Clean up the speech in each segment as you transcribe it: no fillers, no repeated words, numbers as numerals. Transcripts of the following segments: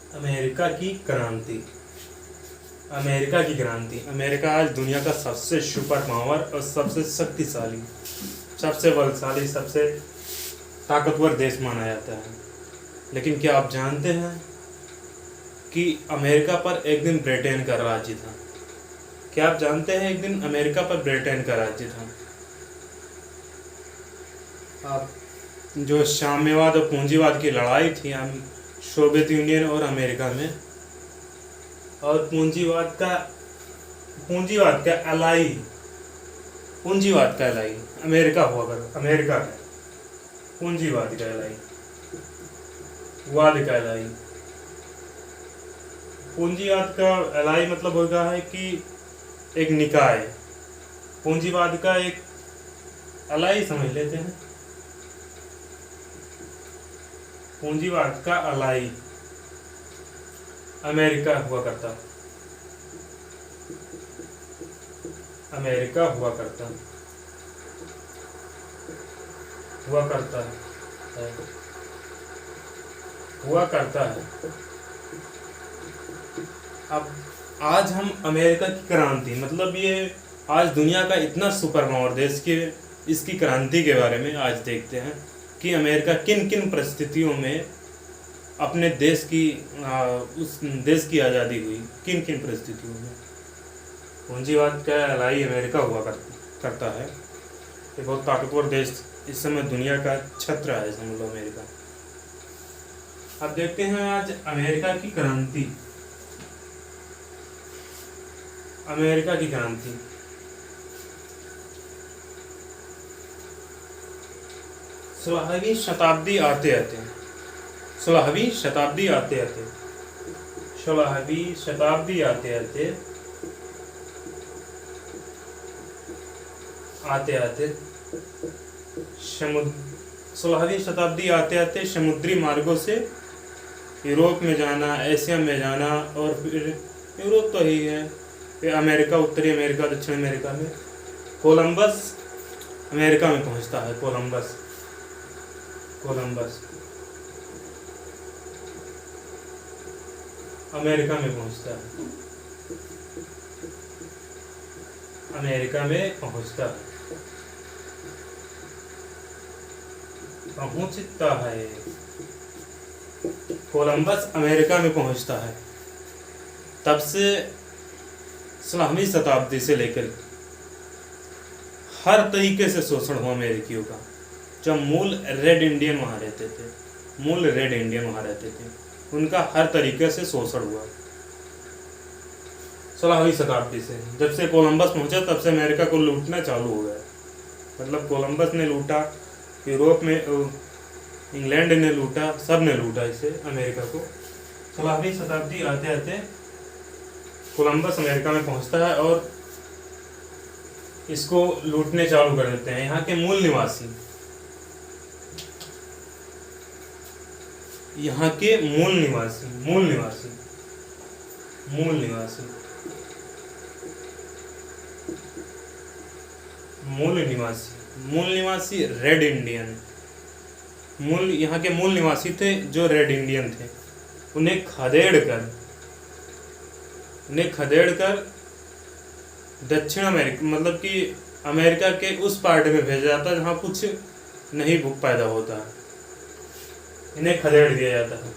America की क्रांति। America की क्रांति। अमेरिका आज दुनिया का सबसे सुपर पावर और सबसे शक्तिशाली, सबसे बलशाली, सबसे ताकतवर देश माना जाता है। लेकिन क्या आप जानते हैं कि अमेरिका पर एक दिन ब्रिटेन का राज्य था? क्या आप जानते हैं एक दिन अमेरिका पर ब्रिटेन का राज्य था? आप जो साम्यवाद और पूंजीवाद की लड़ाई थी सोवियत यूनियन और अमेरिका में, और पूंजीवाद का एलाई अमेरिका हुआ कर, अमेरिका है पूंजीवाद का एलाई, वाद का एलाई। पूंजीवाद का एलाई मतलब होगा है कि एक निकाय, पूंजीवाद का एक एलाई समझ लेते हैं। पूंजीवाद का एलाई अमेरिका हुआ करता, अमेरिका हुआ करता है। अब आज हम अमेरिका की क्रांति, मतलब ये आज दुनिया का इतना सुपर पावर देश के इसकी क्रांति के बारे में आज देखते हैं कि अमेरिका किन किन परिस्थितियों में अपने देश की उस देश की आज़ादी हुई, किन किन परिस्थितियों में। पूंजीवाद का एलाई अमेरिका हुआ करता है। ये बहुत ताकतवर देश, इस समय दुनिया का छत्र है समझ लो अमेरिका। अब देखते हैं आज अमेरिका की क्रांति। अमेरिका की क्रांति 16वीं शताब्दी आते आते 16वीं शताब्दी आते आते समुद्री मार्गों से यूरोप में जाना, एशिया में जाना, और फिर यूरोप तो ही है, फिर अमेरिका, उत्तरी अमेरिका, दक्षिण अमेरिका में कोलंबस अमेरिका में पहुंचता है। कोलंबस अमेरिका में पहुंचता है। कोलंबस अमेरिका में पहुंचता है। तब से 16वीं शताब्दी से लेकर हर तरीके से शोषण हुआ अमेरिकियों का। जब मूल रेड इंडियन वहाँ रहते थे, उनका हर तरीके से शोषण हुआ 16वीं शताब्दी से। जब से कोलंबस पहुंचा तब से अमेरिका को लूटना चालू हो गया। मतलब कोलंबस ने लूटा, यूरोप में इंग्लैंड ने लूटा, सब ने लूटा इसे, अमेरिका को। 16वीं शताब्दी आते आते कोलंबस अमेरिका में पहुंचता है और इसको लूटने चालू कर देते हैं यहाँ के मूल निवासी। रेड इंडियन, यहाँ के मूल निवासी थे जो रेड इंडियन थे। उन्हें खदेड़ कर दक्षिण अमेरिका, मतलब कि अमेरिका के उस पार्ट में भेजा जाता जहाँ कुछ नहीं पैदा होता है। इन्हें खदेड़ दिया जाता है।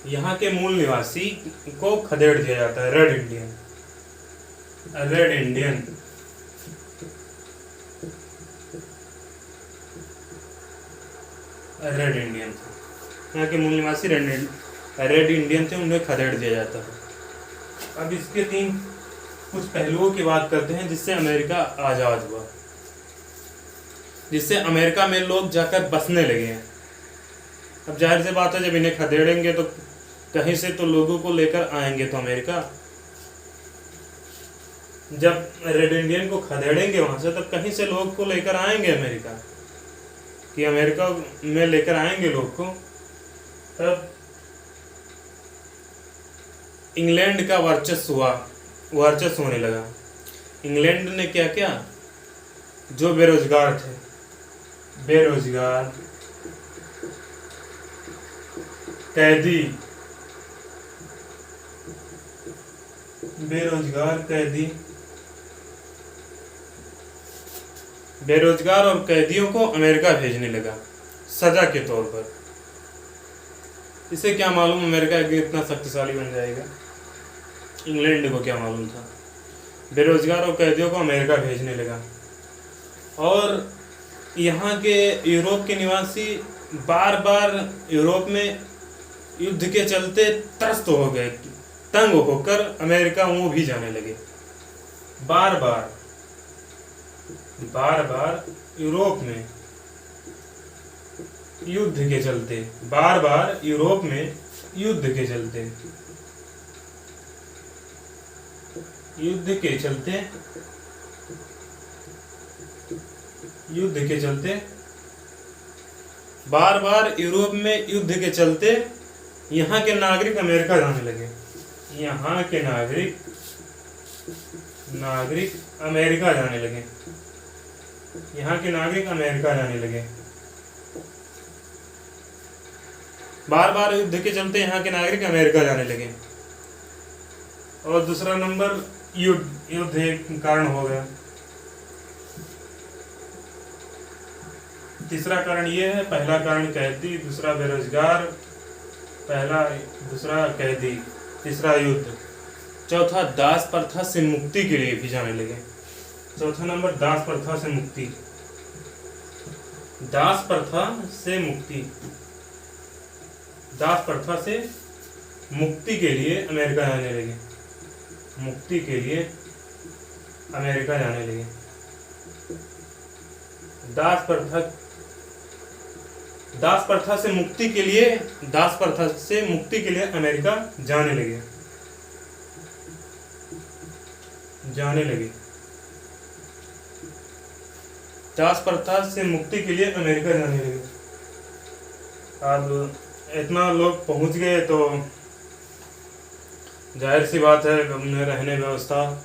यहाँ के मूल निवासी को खदेड़ दिया जाता है। रेड इंडियन थे। यहाँ के मूल निवासी रेड इंडियन थे, उन्हें खदेड़ दिया जाता है। अब इसके कुछ पहलुओं की बात करते हैं जिससे अमेरिका आज़ाद हुआ, जिससे अमेरिका में लोग जाकर बसने लगे हैं। अब जाहिर सी बात है, जब इन्हें खदेड़ेंगे तो कहीं से तो लोगों को लेकर आएंगे तो अमेरिका। जब रेड इंडियन को खदेड़ेंगे वहां से, तब कहीं से लोग को लेकर आएंगे अमेरिका, कि अमेरिका में लेकर आएंगे लोग को। तब इंग्लैंड का वर्चस्व होने लगा। इंग्लैंड ने क्या किया, जो बेरोजगार थे, बेरोजगार, कैदी, बेरोजगार कैदी, बेरोजगार और कैदियों को अमेरिका भेजने लगा सजा के तौर पर। इसे क्या मालूम अमेरिका इतना शक्तिशाली बन जाएगा, इंग्लैंड को क्या मालूम था। बेरोजगार और कैदियों को अमेरिका भेजने लगा और यहाँ के यूरोप के निवासी बार बार यूरोप में युद्ध के चलते त्रस्त हो गए, तंग होकर अमेरिका वो भी जाने लगे। बार बार यूरोप में युद्ध के चलते, बार बार यूरोप में युद्ध के चलते, युद्ध के चलते बार बार यूरोप में युद्ध के चलते यहाँ के नागरिक अमेरिका जाने लगे। यहाँ के नागरिक अमेरिका जाने लगे। यहाँ के नागरिक अमेरिका जाने लगे। बार बार युद्ध के चलते यहाँ के नागरिक अमेरिका जाने लगे। और दूसरा नंबर युद्ध एक कारण हो गया। तीसरा कारण ये है, पहला कारण कैदी, दूसरा बेरोजगार, दूसरा कैदी, तीसरा युद्ध, चौथा दास प्रथा से मुक्ति के लिए भी जाने लगे। चौथा नंबर दास प्रथा से मुक्ति, दास प्रथा से मुक्ति, दास प्रथा से मुक्ति के लिए अमेरिका जाने लगे। मुक्ति के लिए अमेरिका जाने लगे। दास प्रथा से मुक्ति के लिए अमेरिका जाने लगे। दास प्रथा से मुक्ति के लिए अमेरिका जाने लगे। अब इतना लोग पहुंच गए तो जाहिर सी बात है हमने रहने व्यवस्था,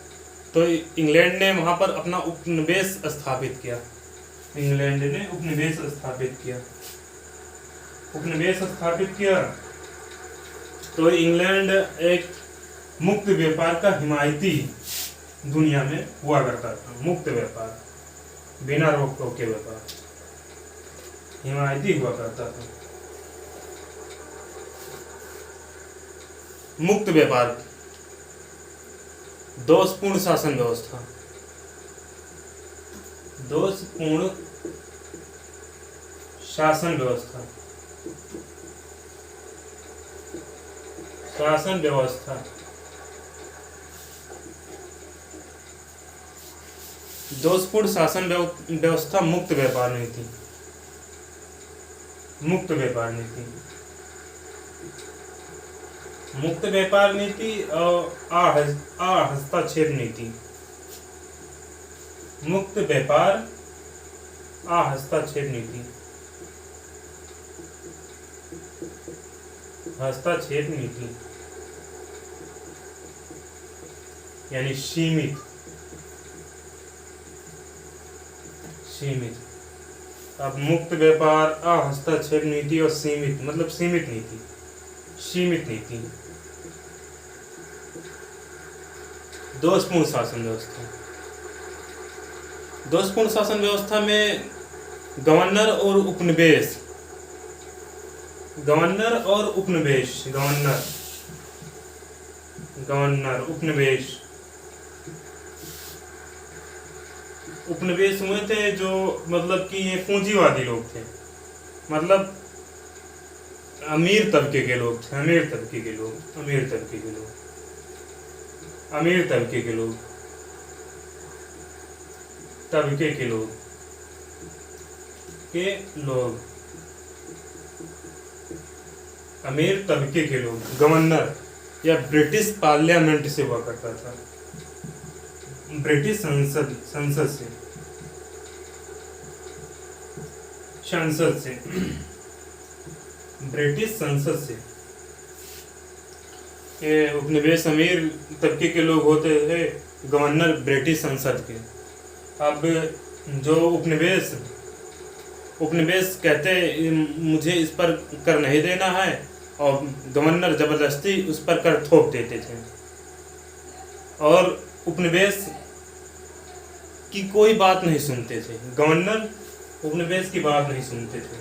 तो इंग्लैंड ने वहां पर अपना उपनिवेश स्थापित किया। इंग्लैंड ने उपनिवेश स्थापित किया तो इंग्लैंड एक मुक्त व्यापार का हिमायती दुनिया में हुआ करता था। मुक्त व्यापार, बिना रोक टोक के व्यापार हिमायती हुआ करता था। मुक्त व्यापार, दोषपूर्ण शासन व्यवस्था, दोषपूर्ण शासन व्यवस्था, दोषपूर्ण शासन व्यवस्था, मुक्त व्यापार नीति, मुक्त व्यापार नीति, मुक्त व्यापार नीति और हस्तक्षेप नीति। मुक्त व्यापार, हस्तक्षेप नीति, हस्तक्षेप नीति यानी सीमित, अब मुक्त व्यापार, हस्तक्षेप नीति और सीमित मतलब सीमित नीति, दोषपूर्ण शासन व्यवस्था। दोषपूर्ण शासन व्यवस्था में गवर्नर और उपनिवेश, उपनिवेश हुए थे जो मतलब कि ये पूंजीवादी लोग थे, मतलब अमीर तबके के लोग थे, अमीर तबके के लोग अमीर तबके के लोग। गवर्नर या ब्रिटिश पार्लियामेंट से हुआ करता था, ब्रिटिश संसद ब्रिटिश संसद से। ये उपनिवेश अमीर तबके के लोग होते थे, गवर्नर ब्रिटिश संसद के। अब जो उपनिवेश उपनिवेश कहते मुझे इस पर कर नहीं देना है, और गवर्नर जबरदस्ती उस पर कर थोप देते थे, और उपनिवेश की कोई बात नहीं सुनते थे। गवर्नर उपनिवेश की बात नहीं सुनते थे,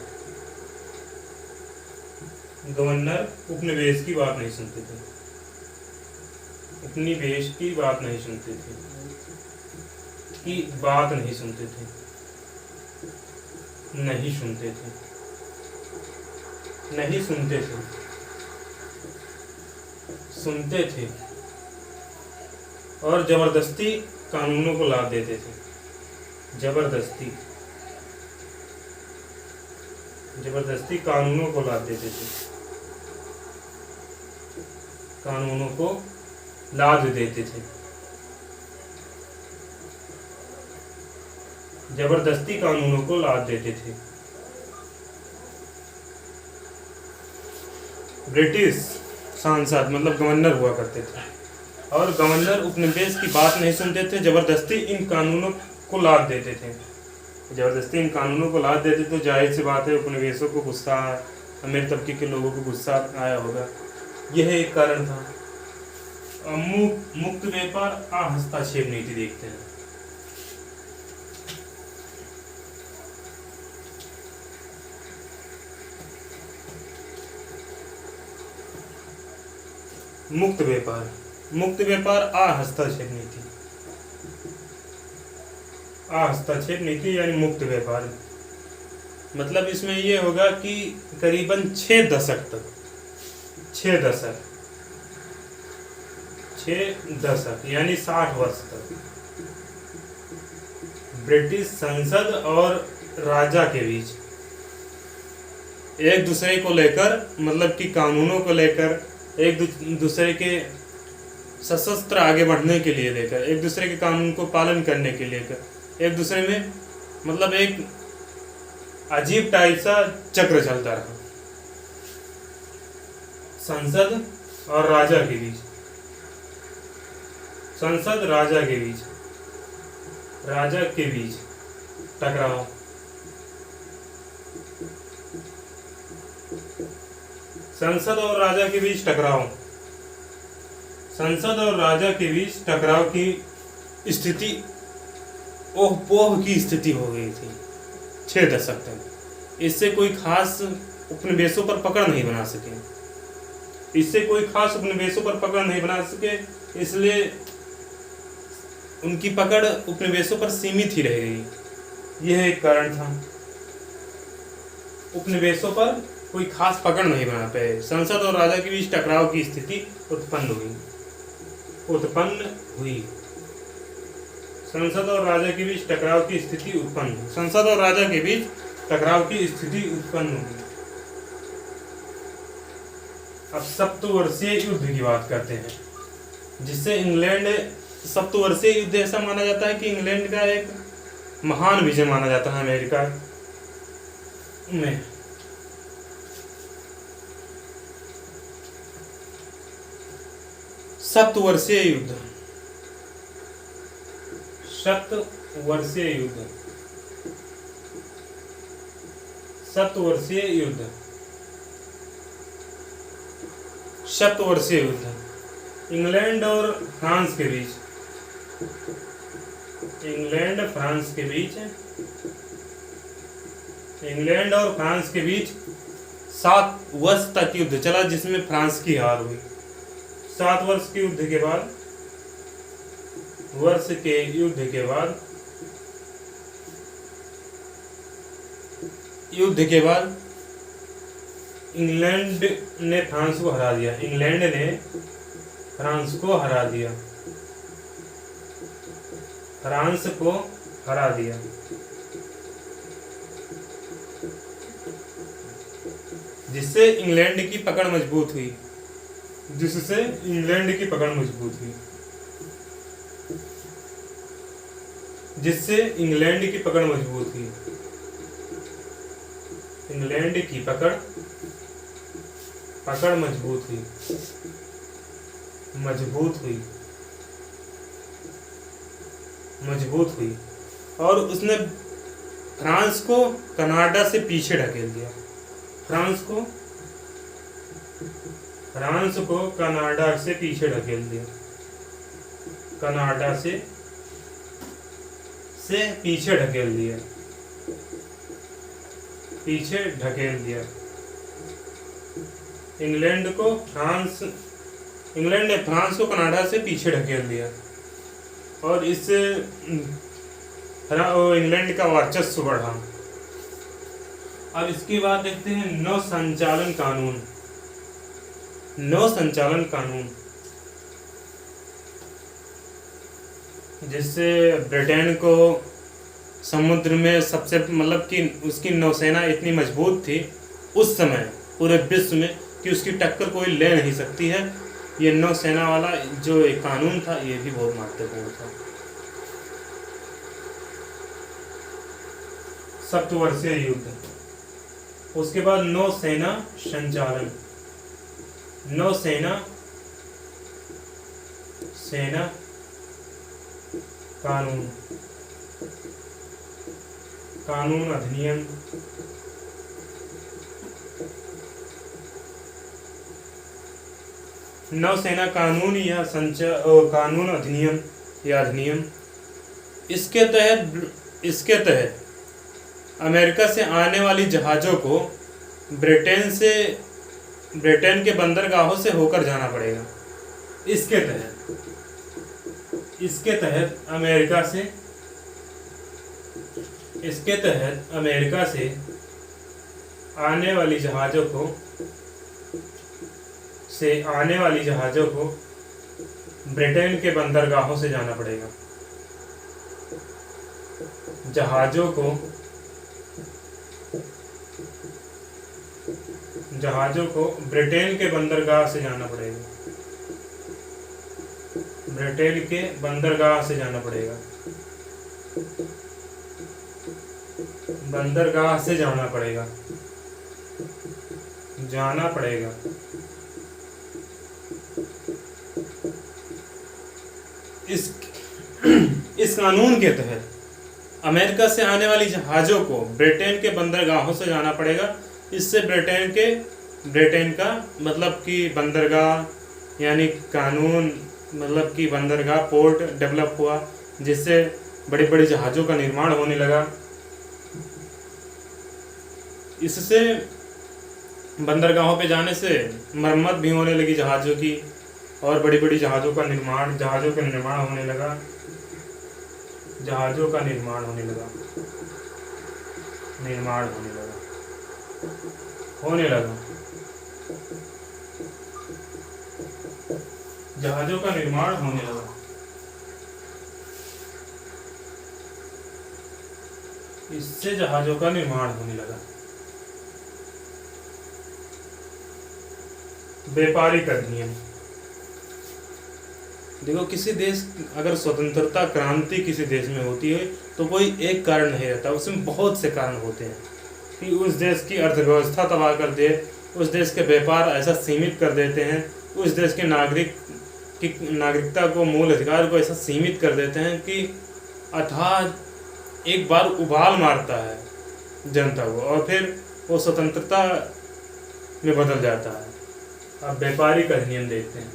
गवर्नर उपनिवेश की बात नहीं सुनते थे, उपनिवेश की बात नहीं सुनते थे, की बात नहीं सुनते थे, नहीं सुनते थे, नहीं सुनते थे, सुनते थे, और जबरदस्ती कानूनों को लाद देते थे। जबरदस्ती जबरदस्ती कानूनों को लाद देते थे, कानूनों को लाद देते थे, जबरदस्ती कानूनों को लाद देते थे। ब्रिटिश सांसद मतलब गवर्नर हुआ करते थे, और गवर्नर उपनिवेश की बात नहीं सुनते थे, जबरदस्ती इन कानूनों को लाद देते थे, जबरदस्ती इन कानूनों को लाद देते। तो जाहिर सी बात है उपनिवेशों को गुस्सा, अमीर तबके के लोगों को गुस्सा आया होगा। यह एक कारण था। मुक्त व्यापार हस्तक्षेप नीति देखते हैं। मुक्त व्यापार हस्तक्षेप नीति, हस्तक्षेप नीति यानी मुक्त व्यापार। मतलब इसमें यह होगा कि करीबन 6 दशक तक, 6 दशक यानी 60 वर्ष तक ब्रिटिश संसद और राजा के बीच एक दूसरे को लेकर, मतलब कि कानूनों को लेकर, एक दूसरे के सशस्त्र आगे बढ़ने के लिए लेकर, एक दूसरे के कानून को पालन करने के लिए लेकर, एक दूसरे में मतलब एक अजीब टाइप सा चक्र चलता रहा संसद और राजा के बीच, संसद राजा के बीच, राजा के बीच टकराव, संसद और राजा के बीच टकराव, संसद और राजा के बीच टकराव की स्थिति ओह पोह की स्थिति हो गई थी 6 दशक तक। इससे कोई खास उपनिवेशों पर पकड़ नहीं बना सके, इससे कोई खास उपनिवेशों पर पकड़ नहीं बना सके, इसलिए उनकी पकड़ उपनिवेशों पर सीमित ही रह गई। यह एक कारण था, उपनिवेशों पर कोई खास पकड़ नहीं बना पाए। संसद और राजा के बीच टकराव की स्थिति उत्पन्न हुई, संसद और राजा के बीच टकराव की स्थिति उत्पन्न हुई, संसद और राजा के बीच टकराव की स्थिति उत्पन्न हुई। अब सप्तवर्षीय युद्ध की बात करते हैं, जिससे इंग्लैंड, सप्तवर्षीय युद्ध ऐसा माना जाता है कि इंग्लैंड का एक महान विजय माना जाता है अमेरिका में। सप्तवर्षीय युद्ध, सप्तवर्षीय युद्ध, सप्तवर्षीय युद्ध, सप्तवर्षीय युद्ध इंग्लैंड और फ्रांस के बीच, इंग्लैंड फ्रांस के बीच, इंग्लैंड और फ्रांस के बीच 7 वर्ष तक युद्ध चला, जिसमें फ्रांस की हार हुई। 7 वर्ष के युद्ध के बाद, वर्ष के युद्ध के बाद, युद्ध के बाद इंग्लैंड ने फ्रांस को हरा दिया, इंग्लैंड ने फ्रांस को हरा दिया, फ्रांस को हरा दिया। जिससे इंग्लैंड की पकड़ मजबूत हुई, जिससे इंग्लैंड की पकड़ मजबूत हुई, जिससे इंग्लैंड की पकड़ मजबूत हुई, इंग्लैंड की पकड़ मजबूत हुई। मजबूत हुई, मजबूत हुई। और उसने फ्रांस को कनाडा से पीछे ढकेल दिया। फ्रांस को कनाडा से पीछे ढकेल दिया। कनाडा से पीछे ढकेल दिया। पीछे ढकेल दिया। इंग्लैंड ने फ्रांस को कनाडा से पीछे ढकेल दिया और इससे इंग्लैंड का वर्चस्व बढ़ा। अब इसके बाद देखते हैं नौ संचालन कानून। नौ संचालन कानून जिससे ब्रिटेन को समुद्र में सबसे मतलब कि उसकी नौसेना इतनी मजबूत थी उस समय पूरे विश्व में कि उसकी टक्कर कोई ले नहीं सकती है। ये नौसेना वाला जो एक कानून था ये भी बहुत महत्वपूर्ण था। सप्तवर्षीय युद्ध, उसके बाद नौसेना संचालन, नौसेना कानून अधिनियम, नौसेना कानून या कानून अधिनियम या अधिनियम। इसके तहत अमेरिका से आने वाली जहाज़ों को ब्रिटेन के बंदरगाहों से होकर जाना पड़ेगा। इसके तहत अमेरिका से आने वाली जहाज़ों को ब्रिटेन के बंदरगाहों से जाना पड़ेगा। जहाज़ों को ब्रिटेन के बंदरगाह से जाना पड़ेगा। ब्रिटेन के बंदरगाह से जाना पड़ेगा। बंदरगाह से जाना पड़ेगा। इस कानून के तहत अमेरिका से आने वाली जहाज़ों को ब्रिटेन के बंदरगाहों से जाना पड़ेगा। इससे ब्रिटेन का मतलब कि बंदरगाह यानी कानून मतलब कि बंदरगाह पोर्ट डेवलप हुआ, जिससे बड़ी बड़ी जहाज़ों का निर्माण होने लगा। इससे बंदरगाहों पे जाने से मरम्मत भी होने लगी जहाज़ों की और बड़ी बड़ी जहाज़ों का निर्माण होने लगा। इससे जहाज़ों का निर्माण होने लगा। व्यापारिक अधिनियम। देखो, किसी देश अगर स्वतंत्रता क्रांति किसी देश में होती है तो कोई एक कारण नहीं रहता, उसमें बहुत से कारण होते हैं कि उस देश की अर्थव्यवस्था तबाह कर दे, उस देश के व्यापार ऐसा सीमित कर देते हैं, उस देश के नागरिकता को, मूल अधिकार को ऐसा सीमित कर देते हैं कि अथाह एक बार उबाल मारता है जनता को और फिर वो स्वतंत्रता में बदल जाता है। अब व्यापारिक अधिनियम देखते हैं।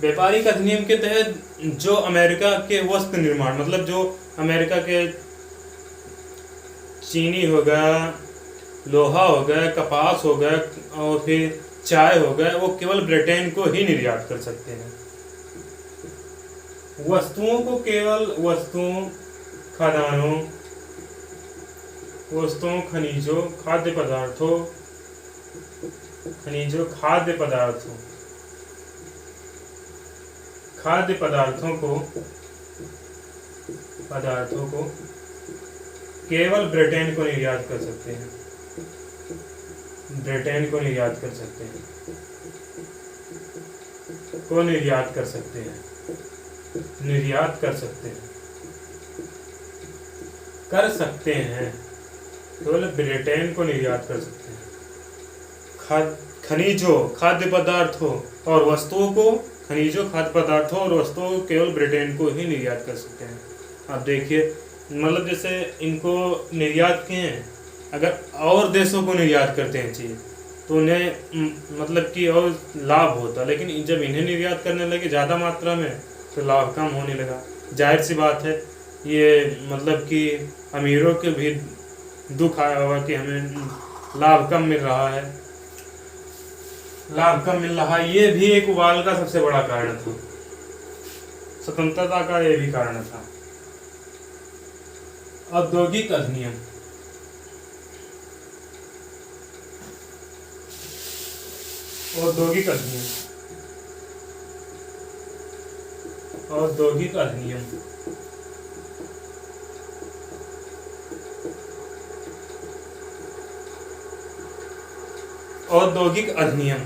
व्यापारिक अधिनियम के तहत जो अमेरिका के वस्त्र निर्माण मतलब जो अमेरिका के चीनी हो गया, लोहा हो गया, कपास हो गया और फिर चाय हो गया, वो केवल ब्रिटेन को ही निर्यात कर सकते हैं। वस्तुओं को केवल खदानों, खनिजों, खाद्य पदार्थों को केवल ब्रिटेन को निर्यात कर सकते हैं। निर्यात कर सकते हैं, केवल ब्रिटेन को निर्यात कर सकते हैं। खनिजों, खाद्य पदार्थों और वस्तुओं को, खनिजों, खाद्य पदार्थों और वस्तुओं को केवल ब्रिटेन को ही निर्यात कर सकते हैं। अब देखिए, मतलब जैसे इनको निर्यात किए हैं, अगर और देशों को निर्यात करते हैं चीज़ तो उन्हें मतलब कि और लाभ होता, लेकिन जब इन्हें निर्यात करने लगे ज़्यादा मात्रा में तो लाभ कम होने लगा। जाहिर सी बात है, ये मतलब कि अमीरों के भी दुख आया होगा कि हमें लाभ कम मिल रहा है, लाभ कम मिल रहा है। ये भी एक उबाल का सबसे बड़ा कारण था, स्वतंत्रता का ये भी कारण था। औद्योगिक अधिनियम, औद्योगिक अधिनियम, औद्योगिक अधिनियम, औद्योगिक अधिनियम,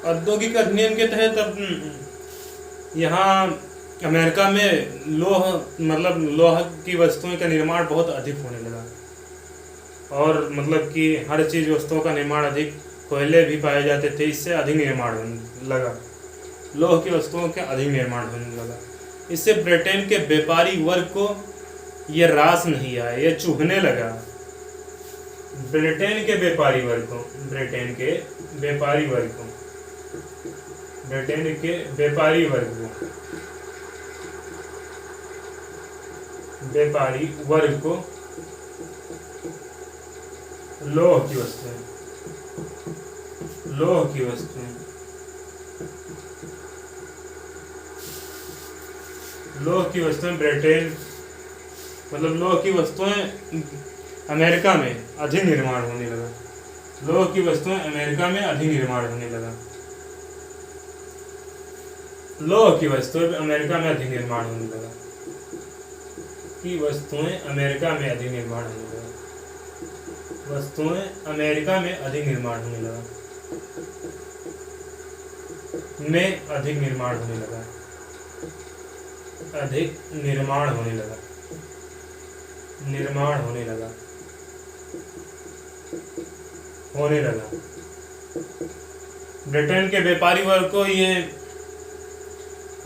औद्योगिक अधिनियम के तहत अब यहाँ अमेरिका में लोह की वस्तुओं का निर्माण बहुत अधिक होने लगा, और मतलब कि हर चीज़ वस्तुओं का निर्माण अधिक, कोयले भी पाए जाते थे, इससे अधिक निर्माण होने लगा, लोह की वस्तुओं का अधिक निर्माण होने लगा। इससे ब्रिटेन के व्यापारी वर्ग को यह रास नहीं आया, यह चुभने लगा। ब्रिटेन के व्यापारी वर्ग को, ब्रिटेन के व्यापारी वर्ग को, ब्रिटेन के व्यापारी वर्ग को, व्यापारी वर्ग को लोह की वस्तुएं, लोह की वस्तुएं, लोह की वस्तुएं ब्रिटेन, मतलब लोह की वस्तुएं अमेरिका में अधिक निर्माण होने लगा, लोह की वस्तुएं अमेरिका में अधिक निर्माण होने लगा, लोह की वस्तुएं अमेरिका में अधिक निर्माण होने लगा, की वस्तुएं अमेरिका में अधिक निर्माण होने लगा, वस्तुएं अमेरिका में अधिक निर्माण होने लगा, में अधिक निर्माण होने लगा, अधिक निर्माण होने लगा, निर्माण होने लगा, होने लगा। ब्रिटेन के व्यापारी वर्ग को ये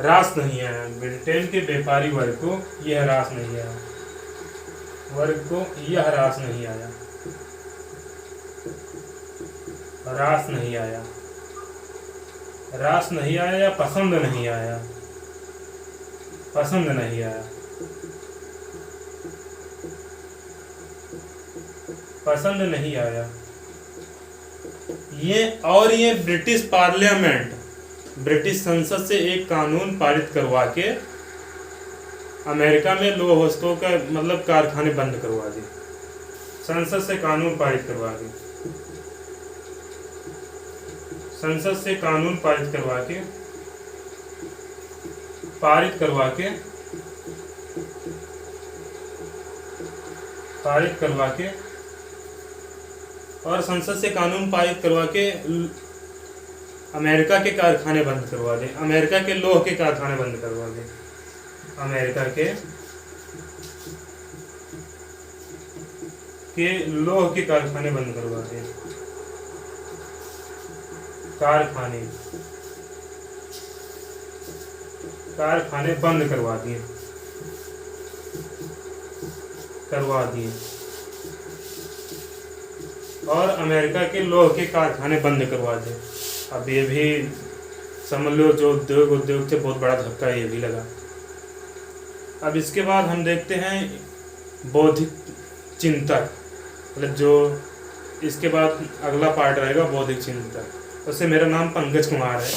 रास नहीं आया, ब्रिटेन के व्यापारी वर्ग को यह रास नहीं आया, वर्ग को यह रास नहीं आया, रास नहीं आया, रास नहीं आया या पसंद नहीं आया, पसंद नहीं आया, पसंद नहीं आया। ये ब्रिटिश पार्लियामेंट, ब्रिटिश संसद से एक कानून पारित करवा के अमेरिका में लोह वस्तुओं का मतलब कारखाने बंद करवा दिए, संसद से कानून पारित करवा के, संसद से कानून पारित करवा के, पारित करवा के, पारित करवा के, और संसद से कानून पारित करवा के अमेरिका के कारखाने बंद करवा दें, अमेरिका के लोह के कारखाने बंद करवा दें, अमेरिका के लोह के कारखाने बंद करवा दें, कारखाने, कारखाने बंद करवा दिए, करवा दिए, और अमेरिका के लोह के कारखाने बंद करवा दें। अब ये भी समझ लो जो उद्योग थे, बहुत बड़ा धक्का ये भी लगा। अब इसके बाद हम देखते हैं बौद्धिक चिंतक, मतलब जो इसके बाद अगला पार्ट रहेगा बौद्धिक चिंतक। वैसे मेरा नाम पंकज कुमार है।